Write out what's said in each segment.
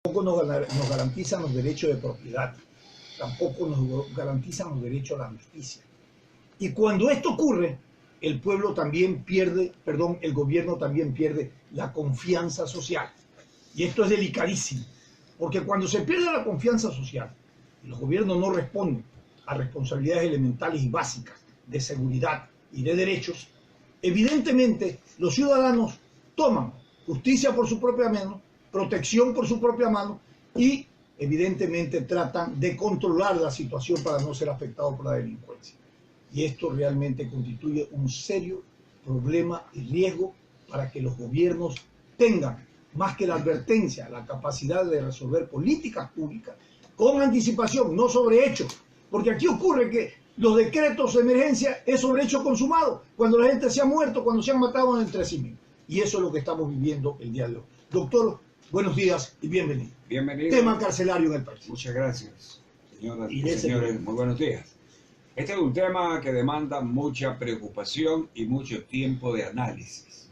Tampoco nos garantizan los derechos de propiedad, tampoco nos garantizan los derechos a la justicia. Y cuando esto ocurre, el pueblo también pierde, perdón, el gobierno también pierde la confianza social. Y esto es delicadísimo, porque cuando se pierde la confianza social y los gobiernos no responden a responsabilidades elementales y básicas de seguridad y de derechos, evidentemente los ciudadanos toman justicia por su propia mano, protección por su propia mano y evidentemente tratan de controlar la situación para no ser afectados por la delincuencia. Y esto realmente constituye un serio problema y riesgo para que los gobiernos tengan, más que la advertencia, la capacidad de resolver políticas públicas con anticipación, no sobre hechos. Porque aquí ocurre que los decretos de emergencia es sobre hechos consumados, cuando la gente se ha muerto, cuando se han matado entre sí. Y eso es lo que estamos viviendo el día de hoy. Doctor, buenos días y bienvenido. Bienvenido. Tema carcelario en el país. Muchas gracias, señoras y señores. Muy buenos días. Este es un tema que demanda mucha preocupación y mucho tiempo de análisis.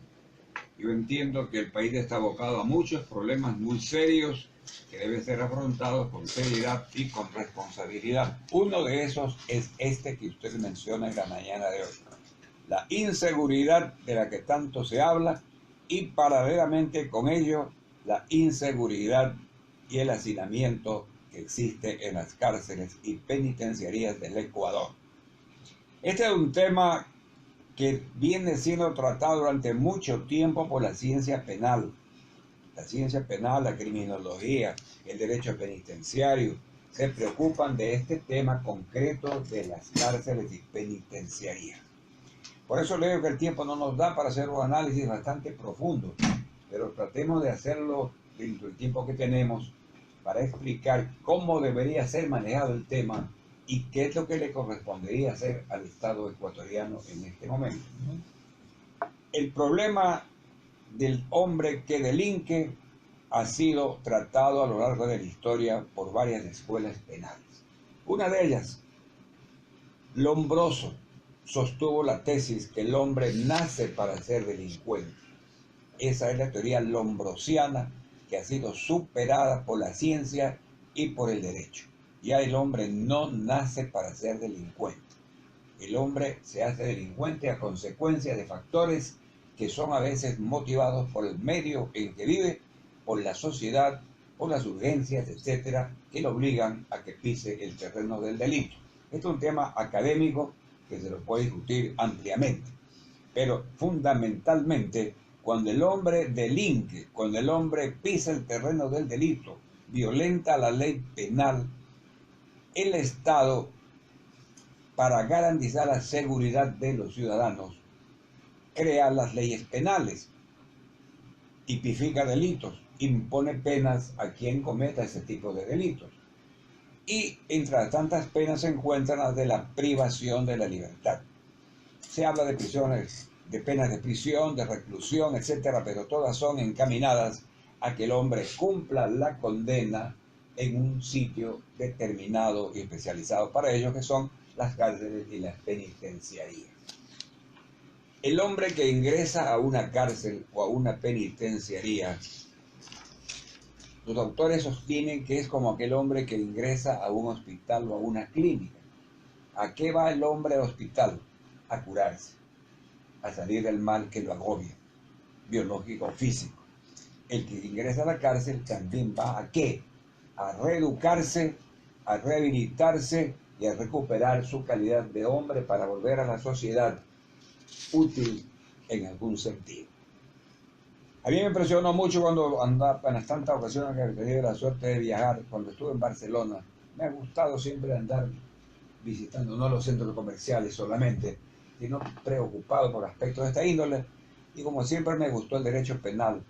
Yo entiendo que el país está abocado a muchos problemas muy serios que deben ser afrontados con seriedad y con responsabilidad. Uno de esos es este que usted menciona en la mañana de hoy. La inseguridad de la que tanto se habla y paralelamente con ello la inseguridad y el hacinamiento que existe en las cárceles y penitenciarías del Ecuador. Este es un tema que viene siendo tratado durante mucho tiempo por la ciencia penal. La ciencia penal, la criminología, el derecho penitenciario, se preocupan de este tema concreto de las cárceles y penitenciarías. Por eso le digo que el tiempo no nos da para hacer un análisis bastante profundo, pero tratemos de hacerlo dentro del tiempo que tenemos para explicar cómo debería ser manejado el tema y qué es lo que le correspondería hacer al Estado ecuatoriano en este momento. El problema del hombre que delinque ha sido tratado a lo largo de la historia por varias escuelas penales. Una de ellas, Lombroso, sostuvo la tesis que el hombre nace para ser delincuente. Esa es la teoría lombrosiana que ha sido superada por la ciencia y por el derecho. Ya el hombre no nace para ser delincuente. El hombre se hace delincuente a consecuencia de factores que son a veces motivados por el medio en que vive, por la sociedad, por las urgencias, etcétera, que lo obligan a que pise el terreno del delito. Este es un tema académico que se lo puede discutir ampliamente, pero fundamentalmente cuando el hombre delinque, cuando el hombre pisa el terreno del delito, violenta la ley penal, el Estado, para garantizar la seguridad de los ciudadanos, crea las leyes penales, tipifica delitos, impone penas a quien cometa ese tipo de delitos. Y entre tantas penas se encuentran las de la privación de la libertad. Se habla de prisiones, de penas de prisión, de reclusión, etcétera, pero todas son encaminadas a que el hombre cumpla la condena en un sitio determinado y especializado para ello, que son las cárceles y las penitenciarías. El hombre que ingresa a una cárcel o a una penitenciaría, los autores sostienen que es como aquel hombre que ingresa a un hospital o a una clínica. ¿A qué va el hombre al hospital? A curarse, a salir del mal que lo agobia, biológico o físico. El que ingresa a la cárcel también va ¿a qué? A reeducarse, a rehabilitarse y a recuperar su calidad de hombre para volver a la sociedad útil en algún sentido. A mí me impresionó mucho cuando andaba en las tantas ocasiones que he tenido la suerte de viajar, cuando estuve en Barcelona. Me ha gustado siempre andar visitando no los centros comerciales solamente, sino preocupado por aspectos de esta índole, y como siempre me gustó el derecho penal,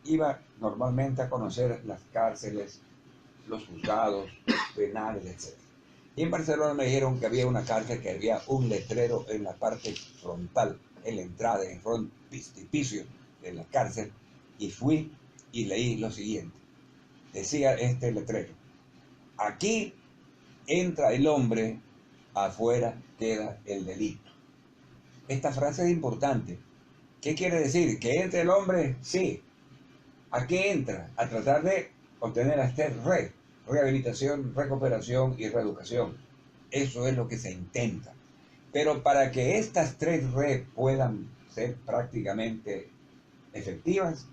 iba normalmente a conocer las cárceles, los juzgados penales, etc. Y en Barcelona me dijeron que había una cárcel que había un letrero en la parte frontal, en la entrada, en el frontispicio de la cárcel, y fui y leí lo siguiente. Decía este letrero: aquí entra el hombre, afuera queda el delito. Esta frase es importante. ¿Qué quiere decir? ¿Que entre el hombre? Sí. ¿A qué entra? A tratar de obtener esta red, rehabilitación, recuperación y reeducación. Eso es lo que se intenta. Pero para que estas tres redes puedan ser prácticamente efectivas,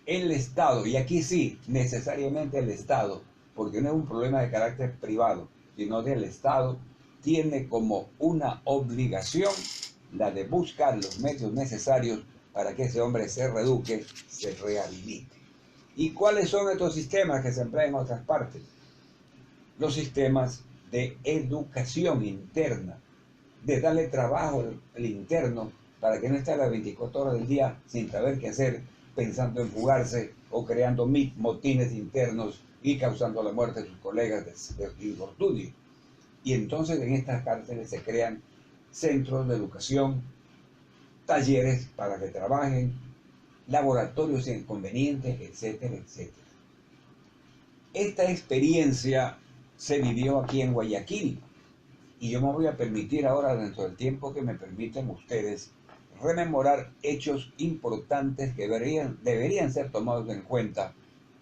el Estado, y aquí sí, necesariamente el Estado, porque no es un problema de carácter privado, sino del Estado, tiene como una obligación la de buscar los medios necesarios para que ese hombre se reeduque, se rehabilite. ¿Y cuáles son estos sistemas que se emplean en otras partes? Los sistemas de educación interna, de darle trabajo al interno para que no esté a las 24 horas del día sin saber qué hacer, pensando en fugarse o creando motines internos y causando la muerte de sus colegas de infortunio. Y entonces en estas cárceles se crean centros de educación, talleres para que trabajen, laboratorios inconvenientes, etcétera, etcétera. Esta experiencia se vivió aquí en Guayaquil y yo me voy a permitir ahora, dentro del tiempo que me permiten ustedes, rememorar hechos importantes que deberían ser tomados en cuenta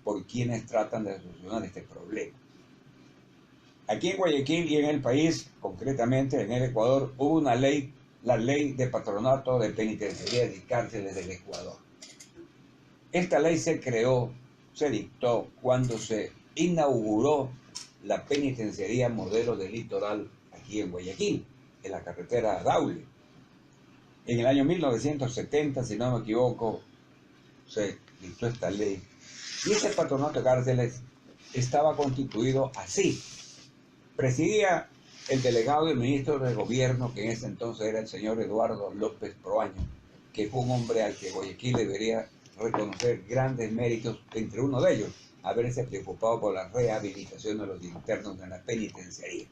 por quienes tratan de solucionar este problema. Aquí en Guayaquil y en el país, concretamente en el Ecuador, hubo una ley, la Ley de Patronato de Penitenciarías y Cárceles del Ecuador. Esta ley se creó, se dictó cuando se inauguró la penitenciaría modelo del litoral aquí en Guayaquil, en la carretera Daule. En el año 1970, si no me equivoco, se dictó esta ley. Y ese patronato de cárceles estaba constituido así. Presidía el delegado del ministro de Gobierno, que en ese entonces era el señor Eduardo López Proaño, que fue un hombre al que Guayaquil debería reconocer grandes méritos, entre uno de ellos, haberse preocupado por la rehabilitación de los internos en la penitenciaría.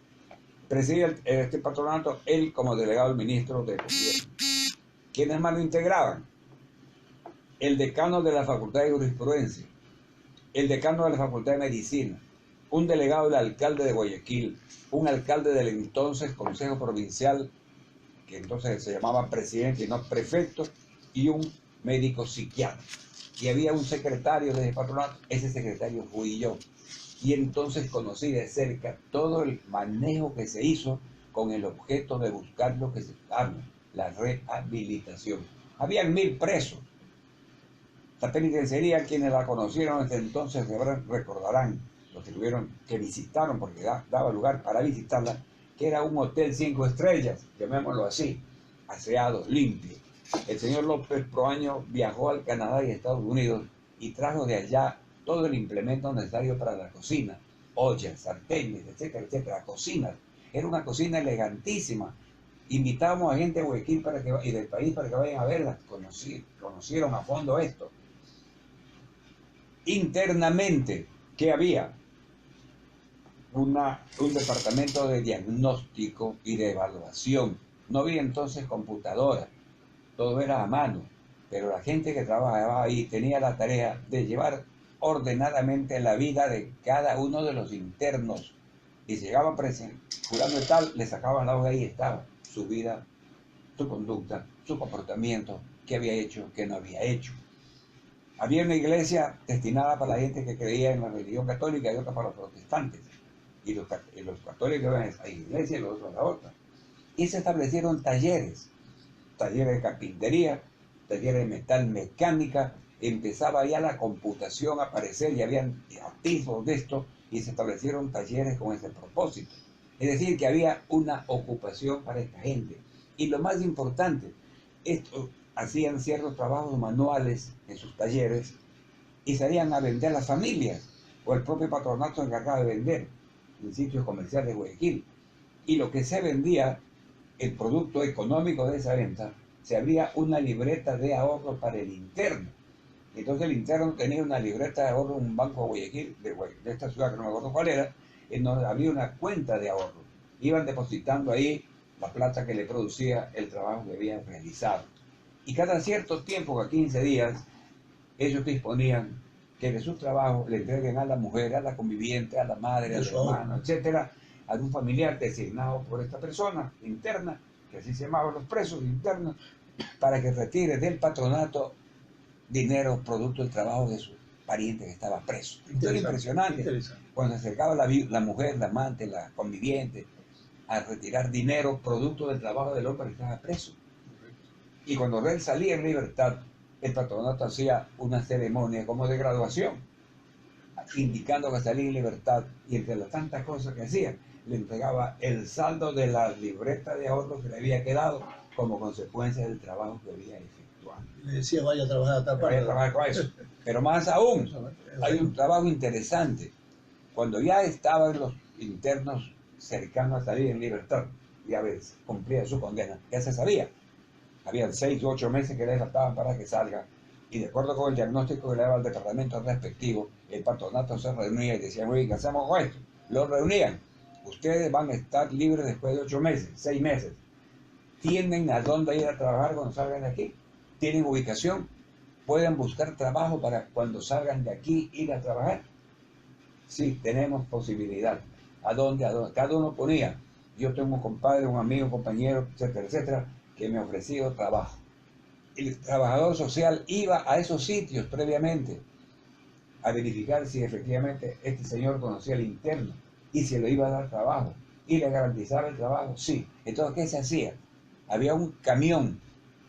Presidía este patronato él como delegado del ministro de Gobierno. ¿Quiénes más lo integraban? El decano de la Facultad de Jurisprudencia, el decano de la Facultad de Medicina, un delegado del alcalde de Guayaquil, un alcalde del entonces Consejo Provincial, que entonces se llamaba presidente y no prefecto, y un médico psiquiatra. Y había un secretario de ese patronato, ese secretario fui yo. Y entonces conocí de cerca todo el manejo que se hizo con el objeto de buscar lo que se llama la rehabilitación. Habían 1000 presos. La penitenciaría, quienes la conocieron desde entonces recordarán, los que tuvieron, que visitaron, porque daba lugar para visitarla, que era un hotel 5 estrellas, llamémoslo así, aseado, limpio. El señor López Proaño viajó al Canadá y Estados Unidos y trajo de allá todo el implemento necesario para la cocina, ollas, sartenes, etcétera, etcétera, cocinas. Era una cocina elegantísima. Invitábamos a gente de Guayaquil y del país para que vayan a verla, conocieron a fondo esto. Internamente, ¿qué había? Un departamento de diagnóstico y de evaluación. No había entonces computadora, todo era a mano, pero la gente que trabajaba ahí tenía la tarea de llevar ordenadamente la vida de cada uno de los internos. Y si llegaban jurando de tal, le sacaban la hoja y ahí estaba su vida, su conducta, su comportamiento, qué había hecho, qué no había hecho. Había una iglesia destinada para la gente que creía en la religión católica y otra para los protestantes. Y los católicos iban a esa iglesia y los otros a la otra. Y se establecieron talleres de carpintería, talleres de metal mecánica. Empezaba ya la computación a aparecer y habían atisbos de esto y se establecieron talleres con ese propósito. Es decir, que había una ocupación para esta gente. Y lo más importante, esto hacían ciertos trabajos manuales en sus talleres y salían a vender a las familias, o el propio patronato se encargaba de vender en sitios comerciales de Guayaquil. Y lo que se vendía, el producto económico de esa venta, se abría una libreta de ahorro para el interno. Entonces el interno tenía una libreta de ahorro en un banco de Guayaquil, de esta ciudad que no me acuerdo cuál era, en donde había una cuenta de ahorro. Iban depositando ahí la plata que le producía el trabajo que habían realizado. Y cada cierto tiempo, cada 15 días, ellos disponían que de su trabajo le entreguen a la mujer, a la conviviente, a la madre, al hermano, etcétera, a un familiar designado por esta persona interna, que así se llamaban los presos internos, para que retire del patronato dinero producto del trabajo pariente que estaba preso. Esto era impresionante. Cuando se acercaba la mujer, la amante, la conviviente, a retirar dinero producto del trabajo del hombre que estaba preso. Y cuando él salía en libertad, el patronato hacía una ceremonia como de graduación, indicando que salía en libertad, y entre las tantas cosas que hacía, le entregaba el saldo de la libreta de ahorros que le había quedado como consecuencia del trabajo que había efectuado. Le decía, vaya a trabajar a tal parte. Vaya a trabajar con eso. Pero más aún, hay un trabajo interesante. Cuando ya estaban los internos cercanos a salir en libertad, ya ves, cumplía su condena, ya se sabía. Habían 6 u 8 meses que le faltaban para que salga, y de acuerdo con el diagnóstico que le daba al departamento respectivo, el patronato se reunía y decía, oye, ¿qué hacemos con esto? Lo reunían. Ustedes van a estar libres después de 8 meses, 6 meses. ¿Tienen a dónde ir a trabajar cuando salgan de aquí? ¿Tienen ubicación? ¿Pueden buscar trabajo para cuando salgan de aquí ir a trabajar? Sí, tenemos posibilidad. ¿A dónde? ¿A dónde? Cada uno ponía. Yo tengo un compadre, un amigo, un compañero, etcétera, etcétera, que me ha ofrecido trabajo. El trabajador social iba a esos sitios previamente a verificar si efectivamente este señor conocía al interno y si le iba a dar trabajo y le garantizaba el trabajo. Sí. Entonces, ¿qué se hacía? Había un camión,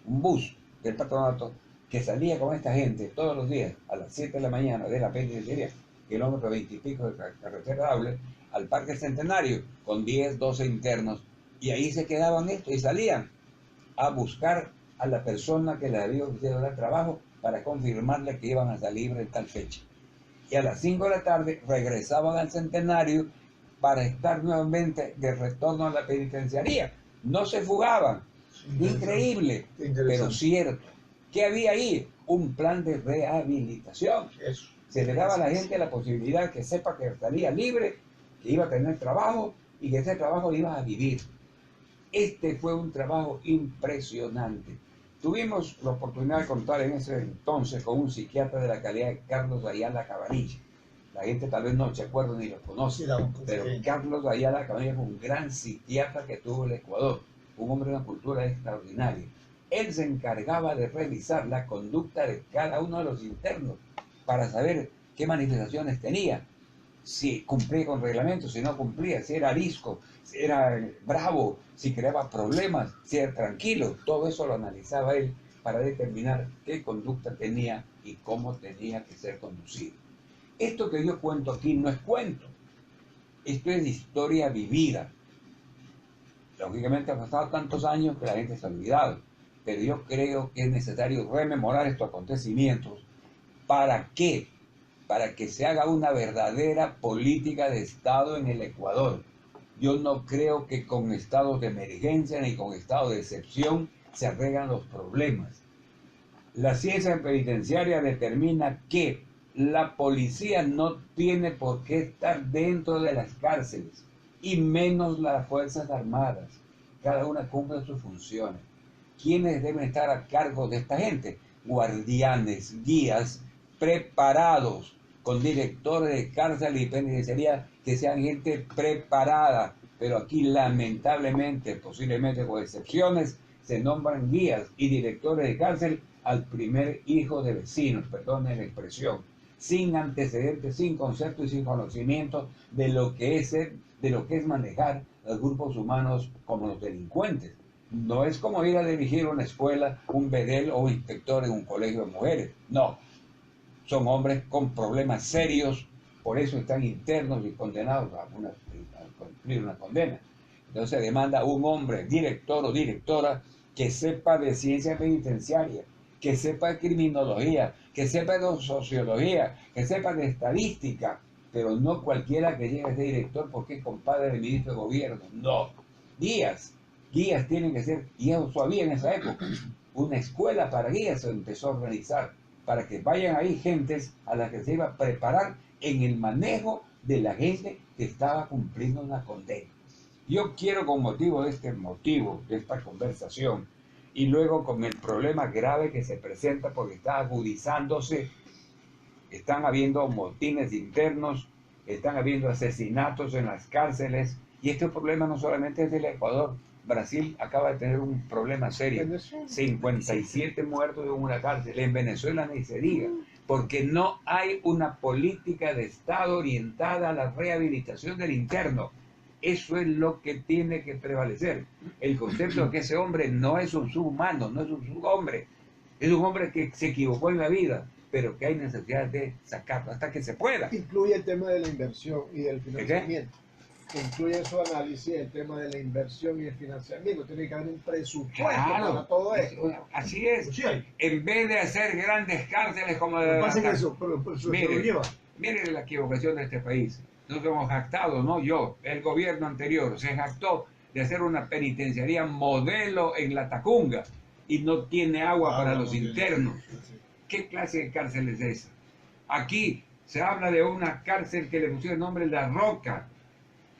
un bus del patronato que salía con esta gente todos los días a las 7 de la mañana de la penitenciaria, kilómetro 20 y pico de carretera Daule, al Parque Centenario con 10, 12 internos, y ahí se quedaban estos y salían a buscar a la persona que les había ofrecido dar trabajo para confirmarle que iban a salir en tal fecha. Y a las 5 de la tarde regresaban al Centenario para estar nuevamente de retorno a la penitenciaría. No se fugaban. Increíble, pero cierto. ¿Qué había ahí? Un plan de rehabilitación. Eso. Se le daba a la gente la posibilidad que sepa que salía libre, que iba a tener trabajo y que ese trabajo iba a vivir. Este fue un trabajo impresionante. Tuvimos la oportunidad de contar en ese entonces con un psiquiatra de la calidad de Carlos Ayala Cabanilla. La gente tal vez no se acuerda ni lo conoce, pero Carlos Ayala Cabanilla fue un gran psiquiatra que tuvo el Ecuador, un hombre de una cultura extraordinaria. Él se encargaba de revisar la conducta de cada uno de los internos para saber qué manifestaciones tenía, si cumplía con reglamentos, si no cumplía, si era arisco, si era bravo, si creaba problemas, si era tranquilo. Todo eso lo analizaba él para determinar qué conducta tenía y cómo tenía que ser conducido. Esto que yo cuento aquí no es cuento, esto es historia vivida. Lógicamente han pasado tantos años que la gente se ha olvidado, pero yo creo que es necesario rememorar estos acontecimientos. ¿Para qué? Para que se haga una verdadera política de Estado en el Ecuador. Yo no creo que con estados de emergencia ni con estados de excepción se arreglan los problemas. La ciencia penitenciaria determina que la policía no tiene por qué estar dentro de las cárceles, y menos las Fuerzas Armadas. Cada una cumple sus funciones. ¿Quiénes deben estar a cargo de esta gente? Guardianes, guías, preparados, con directores de cárcel y penitenciaría que sean gente preparada. Pero aquí lamentablemente, posiblemente con excepciones, se nombran guías y directores de cárcel al primer hijo de vecinos, perdonen la expresión, sin antecedentes, sin concepto y sin conocimiento de lo que es manejar los grupos humanos como los delincuentes. No es como ir a dirigir una escuela, un bedel o un inspector en un colegio de mujeres. No, son hombres con problemas serios, por eso están internos y condenados a cumplir una condena. Entonces se demanda un hombre, director o directora, que sepa de ciencia penitenciaria, que sepa de criminología, que sepa de sociología, que sepa de estadística, pero no cualquiera que llegue a ser director porque es compadre del ministro de gobierno. No, guías tienen que ser, y eso había en esa época, una escuela para guías se empezó a organizar, para que vayan ahí gentes a las que se iba a preparar en el manejo de la gente que estaba cumpliendo una condena. Yo quiero, con motivo de esta conversación, y luego con el problema grave que se presenta porque está agudizándose, están habiendo motines internos, están habiendo asesinatos en las cárceles, y este problema no solamente es del Ecuador. Brasil acaba de tener un problema serio, 57 muertos en una cárcel, en Venezuela ni se diga, porque no hay una política de Estado orientada a la rehabilitación del interno. Eso es lo que tiene que prevalecer. El concepto de que ese hombre no es un subhumano, no es un subhombre, es un hombre que se equivocó en la vida, pero que hay necesidad de sacarlo hasta que se pueda. Incluye el tema de la inversión y del financiamiento. Incluye en su análisis el tema de la inversión y el financiamiento. Tiene que haber un presupuesto para todo esto. Así es. Sí hay. En vez de hacer grandes cárceles como Lo que pasa es que eso se lo lleva. Mire la equivocación de este país. Nos hemos jactado, no yo, el gobierno anterior se jactó de hacer una penitenciaría modelo en La Tacunga y no tiene agua para los internos. ¿Qué clase de cárcel es esa? Aquí se habla de una cárcel que le pusieron el nombre La Roca,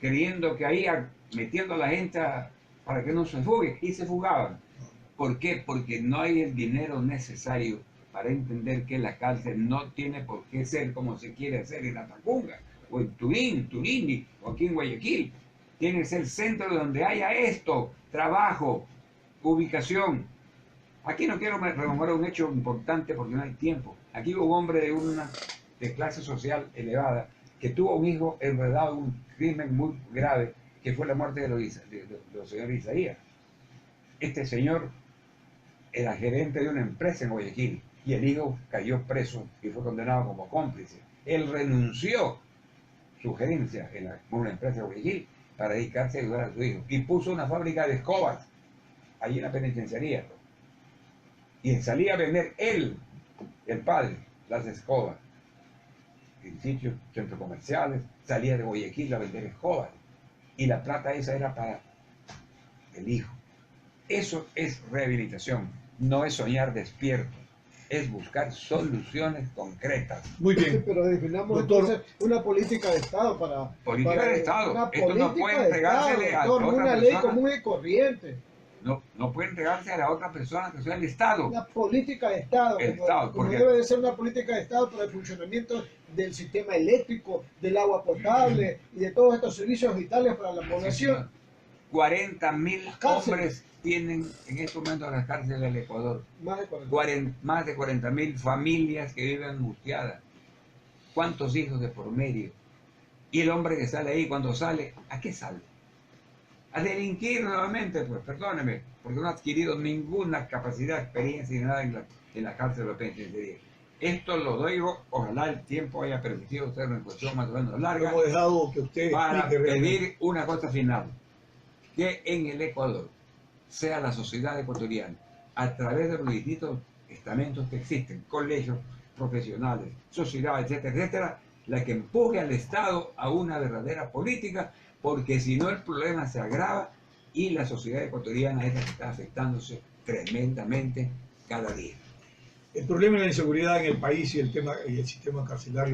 creyendo que ahí metiendo a la gente para que no se fugue, y se fugaban. ¿Por qué? Porque no hay el dinero necesario para entender que la cárcel no tiene por qué ser como se quiere hacer en La Tacunga, o en Turín, o aquí en Guayaquil. Tiene que ser el centro donde haya esto, trabajo, ubicación. Aquí no quiero rememorar un hecho importante porque no hay tiempo. Aquí hubo un hombre de clase social elevada que tuvo un hijo enredado en un crimen muy grave, que fue la muerte de los señores Isaías. Este señor era gerente de una empresa en Guayaquil y el hijo cayó preso y fue condenado como cómplice. Él renunció su gerencia en una empresa de Guayaquil para dedicarse a ayudar a su hijo y puso una fábrica de escobas allí en la penitenciaría. Y salía a vender él, el padre, las escobas en sitios, centros comerciales, salía de Guayaquil a vender escobas. Y la plata esa era para el hijo. Eso es rehabilitación, no es soñar despierto, es buscar soluciones concretas. Muy bien. Sí, pero definamos entonces una política de Estado para... Política de Estado. Una Esto no puede entregársele a otra una ley persona. común y corriente. No puede entregarse a la otra persona que sea el Estado. Una política de Estado, El como, Estado, como porque- debe de ser una política de Estado para el funcionamiento del sistema eléctrico, del agua potable y de todos estos servicios vitales para la población. 40.000 Las cárceles. hombres tienen en estos momentos las cárceles del Ecuador. Más de 40. Más de 40.000 familias que viven angustiadas. ¿Cuántos hijos de por medio? Y el hombre que sale ahí, cuando sale, ¿a qué sale? A delinquir nuevamente, pues, perdóneme, porque no ha adquirido ninguna capacidad, experiencia ni nada en la cárcel de la penitenciaría. Esto lo digo, ojalá el tiempo haya permitido hacer una cuestión más o menos larga, Hemos dejado que usted para explique realmente. pedir una cosa final, que en el Ecuador sea la sociedad ecuatoriana, a través de los distintos estamentos que existen, colegios profesionales, sociedades, etcétera, etcétera, la que empuje al Estado a una verdadera política, porque si no el problema se agrava y la sociedad ecuatoriana es la que está afectándose tremendamente cada día. El problema de la inseguridad en el país y el tema y el sistema carcelario